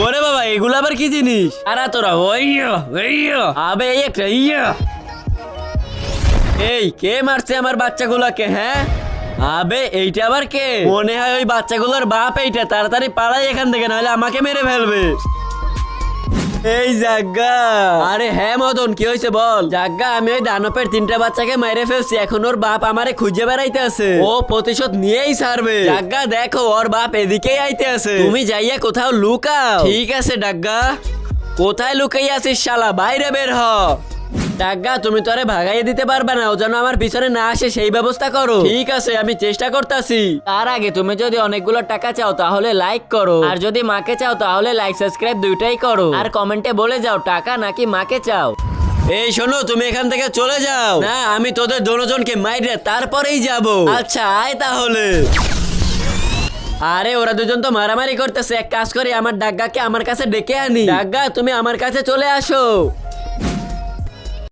ওরে বাবা, এগুলো আবার কি জিনিস? আরে তোরা আবে এই একটা এই কে মারছে আমার বাচ্চাগুলোকে? হ্যাঁ আবে এইটা আবার কে? মনে হয় ওই বাচ্চাগুলোর বাপ। এইটা তাড়াতাড়ি পালাই এখান থেকে, নাহলে আমাকে মেরে ফেলবে। এই জাগ্গা। আরে হ্যাঁ মদন, কি হয়েছে বল? জাগ্গা, আমি ওই দানবের 3টা বাচ্চাকে মেরে ফেলছি, এখন ওর বাপ আমারে খুঁজে বেড়াইতে আছে। ও প্রতিশোধ নিয়েই ছাড়বে। জাগ্গা দেখো, ওর বাপ এদিকেই আইতে আছে, তুমি যাইয়া কোথাও লুকাও। ঠিক আছে ডাগ্গা। কোথায় লুকাই আছিস শালা? বাইরে বের হ। ডাগ্গা, তুমি তো আরে ভাগাইয়ে দিতে পারবে না, ও যেন আমার পিছনে না আসে সেই ব্যবস্থা করো। ঠিক আছে, আমি চেষ্টা করতেছি। তার আগে তুমি যদি অনেকগুলো টাকা চাও তাহলে লাইক করো, আর যদি মাকে চাও তাহলে লাইক সাবস্ক্রাইব দুইটাই করো, আর কমেন্টে বলে যাও টাকা নাকি মাকে চাও। এই শোনো, তুমি এখান থেকে চলে যাও। না, আমি তোদের দুজনকে মাইরে তারপরেই যাব। আচ্ছা আয় তাহলে। আরে ওরা দুজন তো মারামারি করতেছে, এক কাজ করি, আমার ডাগ্গাকে আমার কাছে ডেকে আনি। ডাগ্গা, তুমি আমার কাছে চলে আসো।